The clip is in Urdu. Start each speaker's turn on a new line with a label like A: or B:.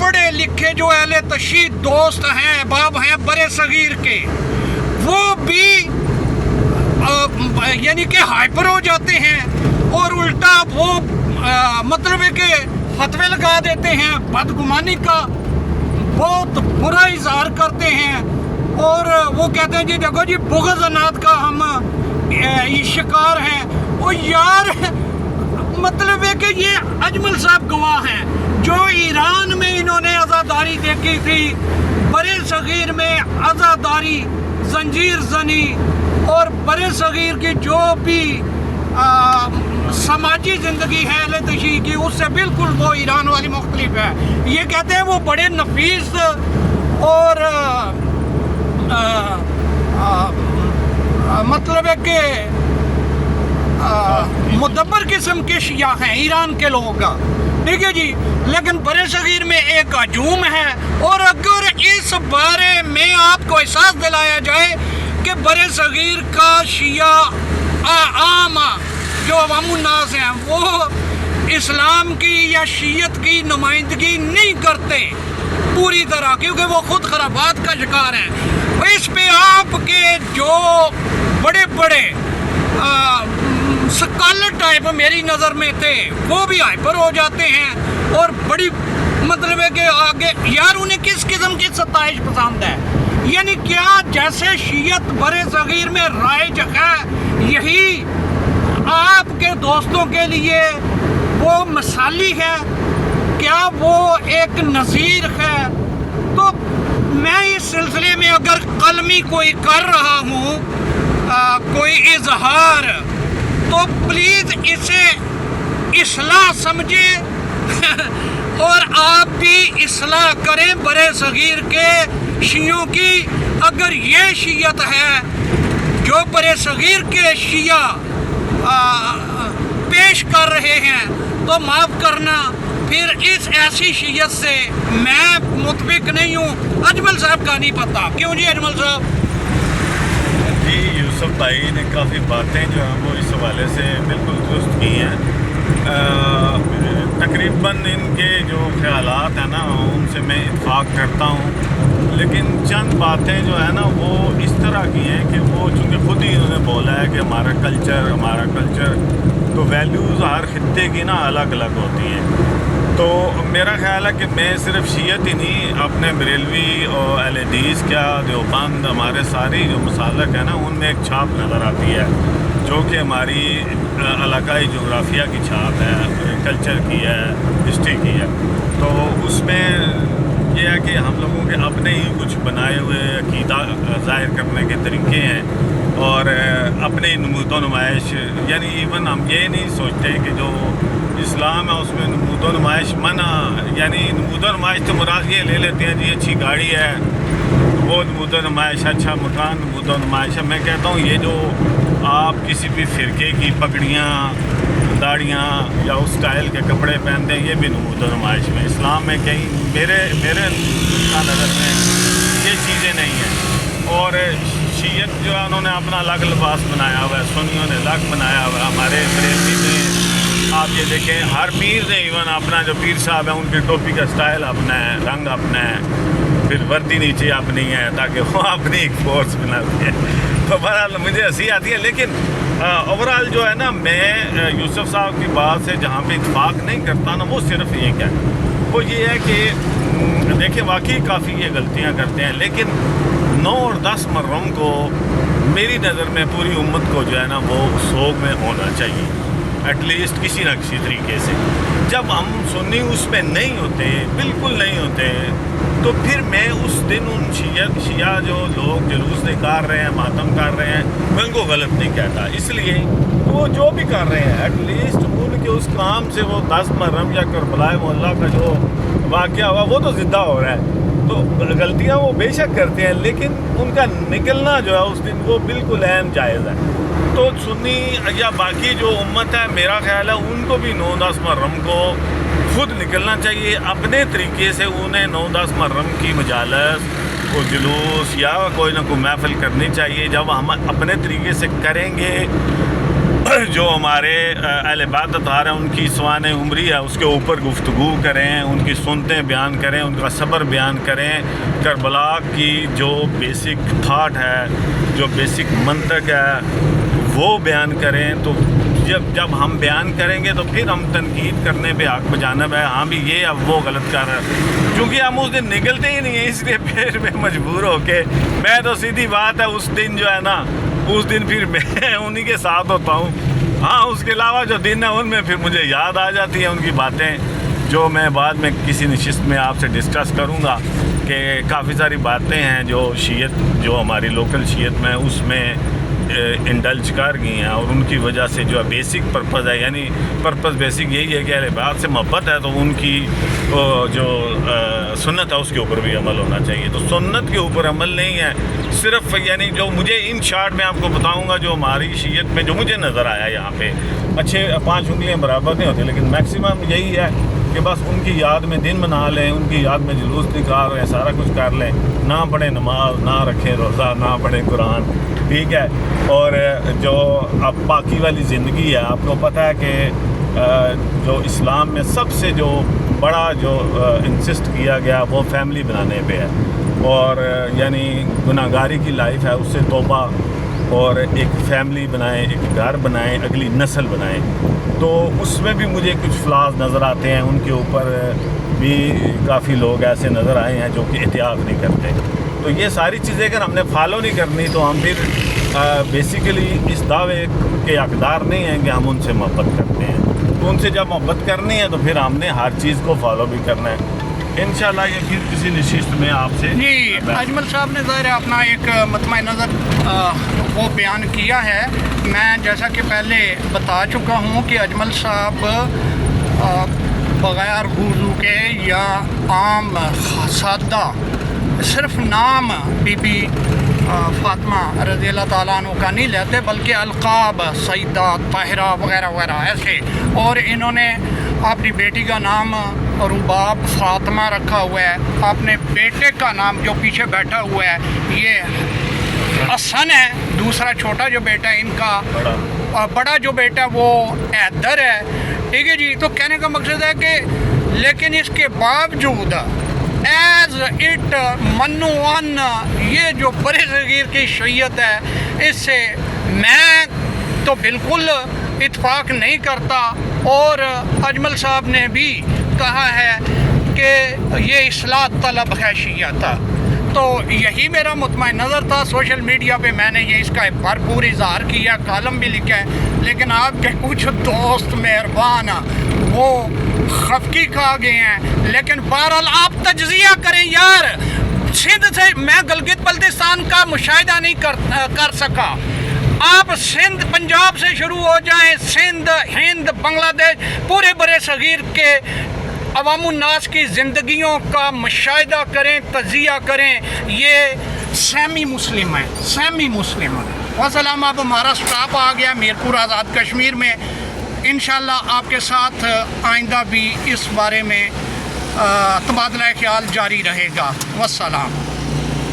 A: پڑھے لکھے جو اہل تشیع دوست ہیں، احباب ہیں برے صغیر کے، وہ بھی یعنی کہ ہائپر ہو جاتے ہیں اور الٹا وہ مطلب ہے کہ فتوے لگا دیتے ہیں، بدگمانی کا بہت برا اظہار کرتے ہیں، اور وہ کہتے ہیں جی دیکھو جی بغض انات کا ہم شکار ہیں۔ اور یار مطلب ہے کہ یہ اجمل صاحب گواہ ہیں، جو ایران میں انہوں نے عزاداری دیکھی تھی، برے صغیر میں عزاداری، زنجیر زنی اور برے صغیر کی جو بھی سماجی زندگی ہے اہل تشیع کی، اس سے بالکل وہ ایران والی مختلف ہے۔ یہ کہتے ہیں وہ بڑے نفیس اور مطلب ہے کہ مدبر قسم کے شیعہ ہیں ایران کے لوگ، ٹھیک ہے جی، لیکن برے صغیر میں ایک ہجوم ہے۔ اور اگر اس بارے میں آپ کو احساس دلایا جائے کہ برے صغیر کا شیعہ عام جو عوام الناس ہیں وہ اسلام کی یا شیعت کی نمائندگی نہیں کرتے پوری طرح، کیونکہ وہ خود خرابات کا شکار ہیں، اس پہ آپ کے جو بڑے بڑے سکالر ٹائپ میری نظر میں تھے وہ بھی ہائپر ہو جاتے ہیں، اور بڑی مطلب ہے کہ آگے یار انہیں کس قسم کی ستائش پسند ہے، یعنی کیا جیسے شیعت برے صغیر میں رائج ہے یہی آپ کے دوستوں کے لیے وہ مثالی ہے، کیا وہ ایک نظیر ہے؟ تو میں اس سلسلے میں اگر قلمی کوئی کر رہا ہوں کوئی اظہار، تو پلیز اسے اصلاح سمجھیں اور آپ بھی اصلاح کریں برے صغیر کے شیعوں کی۔ اگر یہ شیعت ہے جو برے صغیر کے شیعہ پیش کر رہے ہیں تو معاف کرنا، پھر اس ایسی شیعت سے میں متفق نہیں ہوں۔ اجمل صاحب کا نہیں پتہ، کیوں جی اجمل صاحب؟
B: جی یوسف بھائی نے کافی باتیں جو ہیں وہ اس حوالے سے بالکل درست کی ہیں، تقریباً ان کے جو خیالات ہیں نا ان سے میں اتفاق کرتا ہوں، لیکن چند باتیں جو ہے نا وہ اس طرح کی ہیں کہ وہ چونکہ خود ہی انہوں نے بولا ہے کہ ہمارا کلچر تو ویلیوز ہر خطے کی نا الگ الگ ہوتی ہیں۔ تو میرا خیال ہے کہ میں صرف شیعت ہی نہیں، اپنے بریلوی اور اہل حدیث کیا دیوبند ہمارے ساری جو مسالک ہیں نا ان میں ایک چھاپ نظر آتی ہے جو کہ ہماری علاقائی جغرافیہ کی چھاپ ہے، کلچر کی ہے، ہسٹری کی ہے۔ تو اس میں یہ ہے کہ ہم لوگوں کے اپنے ہی کچھ بنائے ہوئے عقیدہ ظاہر کرنے کے طریقے ہیں، اور اپنے نمود و نمائش، یعنی ایون ہم یہ نہیں سوچتے کہ جو اسلام ہے اس میں نمود و نمائش منع، یعنی نمود و نمائش تو مراد یہ لے لیتے ہیں جی اچھی گاڑی ہے وہ نمود و نمائش، اچھا مکان نمود و نمائش ہے۔ میں کہتا ہوں یہ جو آپ کسی بھی فرقے کی پگڑیاں، داڑیاں یا اس اسٹائل کے کپڑے پہنتے ہیں، یہ بھی نمود و نمائش میں اسلام میں کہیں میرے نظر میں یہ چیزیں نہیں ہیں۔ اور شیعت جو ہے انہوں نے اپنا الگ لباس بنایا ہوا ہے، سنیوں نے الگ بنایا ہوا ہے۔ ہمارے بریلوی میں آپ یہ دیکھیں ہر پیر نے ایون اپنا جو پیر صاحب ہیں ان کی ٹوپی کا سٹائل اپنا ہے، رنگ اپنا ہے، پھر وردی نیچے اپنی ہے تاکہ وہ اپنی ایک فورس بناتی ہے۔ تو بہرحال مجھے ہنسی آتی ہے، لیکن اوورآل جو ہے نا میں یوسف صاحب کی بات سے جہاں پہ اتفاق نہیں کرتا نا وہ صرف ایک ہے، وہ یہ ہے کہ دیکھیں واقعی کافی یہ غلطیاں کرتے ہیں، لیکن 9 اور 10 محرم کو میری نظر میں پوری امت کو جو ہے نا وہ سوگ میں ہونا چاہیے، ایٹ لیسٹ کسی نہ کسی طریقے سے۔ جب ہم سنی اس میں نہیں ہوتے، بالکل نہیں ہوتے، تو پھر میں اس دن ان شیعہ جو لوگ جلوس نکال رہے ہیں، ماتم کر رہے ہیں، میں ان کو غلط نہیں کہتا، اس لیے وہ جو بھی کر رہے ہیں ایٹ لیسٹ ان کے اس کام سے وہ 10 محرم یا کربلا محلہ کا جو واقعہ ہوا وہ تو زندہ ہو رہا ہے۔ تو غلطیاں وہ بے شک کرتے ہیں، لیکن ان کا نکلنا جو ہے اس دن وہ بالکل عین جائز ہے۔ تو سنی یا باقی جو امت ہے میرا خیال ہے ان کو بھی 9-10 محرم کو خود نکلنا چاہیے اپنے طریقے سے، انہیں 9-10 محرم کی مجالس کو جلوس یا کوئی نہ کوئی محفل کرنی چاہیے۔ جب ہم اپنے طریقے سے کریں گے جو ہمارے اہل عبادت آ رہے ہیں ان کی سوان عمری ہے اس کے اوپر گفتگو کریں، ان کی سنتیں بیان کریں، ان کا صبر بیان کریں، کربلا کی جو بیسک تھاٹ ہے، جو بیسک منطق ہے وہ بیان کریں. تو جب ہم بیان کریں گے تو پھر ہم تنقید کرنے پہ حق بجانب ہے، ہاں بھی یہ اب وہ غلط کر رہا ہے، کیونکہ ہم اس دن نکلتے ہی نہیں ہیں. اس لیے پھر میں مجبور ہو کے میں تو سیدھی بات ہے اس دن جو ہے نا، اس دن پھر میں انہی کے ساتھ ہوتا ہوں. ہاں اس کے علاوہ جو دن ہے ان میں پھر مجھے یاد آ جاتی ہیں ان کی باتیں، جو میں بعد میں کسی نشست میں آپ سے ڈسکس کروں گا کہ کافی ساری باتیں ہیں جو شیعت، جو ہماری لوکل شیعت میں اس میں انڈلج کر گئی ہیں، اور ان کی وجہ سے جو بیسک پرپز ہے، یعنی پرپز بیسک یہی ہے کہ اہل بیت سے محبت ہے تو ان کی جو سنت ہے اس کے اوپر بھی عمل ہونا چاہیے. تو سنت کے اوپر عمل نہیں ہے صرف، یعنی جو مجھے ان شارٹ میں آپ کو بتاؤں گا جو ہماری شیعت میں جو مجھے نظر آیا یہاں پہ، اچھے 5 انگلیاں برابر نہیں ہوتی، لیکن میکسیمم یہی ہے کہ بس ان کی یاد میں دن منا لیں، ان کی یاد میں جلوس نکال لیں، سارا کچھ کر لیں، نہ پڑھیں نماز، نہ رکھیں روزہ، نہ پڑھیں قرآن، ٹھیک ہے. اور جو اب باقی والی زندگی ہے، آپ کو پتہ ہے کہ جو اسلام میں سب سے جو بڑا جو انسسٹ کیا گیا وہ فیملی بنانے پہ ہے، اور یعنی گناہ گاری کی لائف ہے، اس سے توبہ، اور ایک فیملی بنائیں، ایک گھر بنائیں، اگلی نسل بنائیں. تو اس میں بھی مجھے کچھ فلاز نظر آتے ہیں، ان کے اوپر بھی کافی لوگ ایسے نظر آئے ہیں جو کہ احتیاط نہیں کرتے. تو یہ ساری چیزیں اگر ہم نے فالو نہیں کرنی تو ہم پھر بیسیکلی اس دعوے کے حقدار نہیں ہیں کہ ہم ان سے محبت کرتے ہیں. تو ان سے جب محبت کرنی ہے تو پھر ہم نے ہر چیز کو فالو بھی کرنا ہے. انشاءاللہ یہ پھر کسی نشست میں آپ سے
A: جی اجمل صاحب نے ظاہر اپنا ایک مطمئن نظر وہ بیان کیا ہے. میں جیسا کہ پہلے بتا چکا ہوں کہ اجمل صاحب بغیر وضو کے یا عام سادہ صرف نام بی بی فاطمہ رضی اللہ تعالیٰ عنہ کا نہیں لیتے، بلکہ القاب سیدہ، طاہرہ وغیرہ وغیرہ ایسے. اور انہوں نے اپنی بیٹی کا نام رباب فاطمہ رکھا ہوا ہے، اپنے بیٹے کا نام جو پیچھے بیٹھا ہوا ہے یہ حسن ہے، دوسرا چھوٹا جو بیٹا ہے ان کا، بڑا جو بیٹا وہ حیدر ہے. ٹھیک ہے جی. تو کہنے کا مقصد ہے کہ لیکن اس کے باوجود ایز اٹ منوان یہ جو برے صغیر کی شیعت ہے اس سے میں تو بالکل اتفاق نہیں کرتا. اور اجمل صاحب نے بھی کہا ہے کہ یہ اصلاح طلب ہے شیعت. تو یہی میرا مطمئن نظر تھا. سوشل میڈیا پہ میں نے یہ اس کا بھرپور اظہار کیا، کالم بھی لکھا ہے، لیکن آپ کے کچھ دوست مہربان وہ خفقی کھا گئے ہیں. لیکن بہرحال آپ تجزیہ کریں یار. سندھ سے میں گلگت بلتستان کا مشاہدہ نہیں کر سکا. آپ سندھ پنجاب سے شروع ہو جائیں، سندھ، ہند، بنگلہ دیش، پورے برے صغیر کے عوام الناس کی زندگیوں کا مشاہدہ کریں، تجزیہ کریں. یہ سیمی مسلم ہے، سیمی مسلم ہے. وسلام. اب ہمارا سٹاپ آ گیا میرپور آزاد کشمیر میں. انشاءاللہ آپ کے ساتھ آئندہ بھی اس بارے میں تبادلہ خیال جاری رہے گا. والسلام.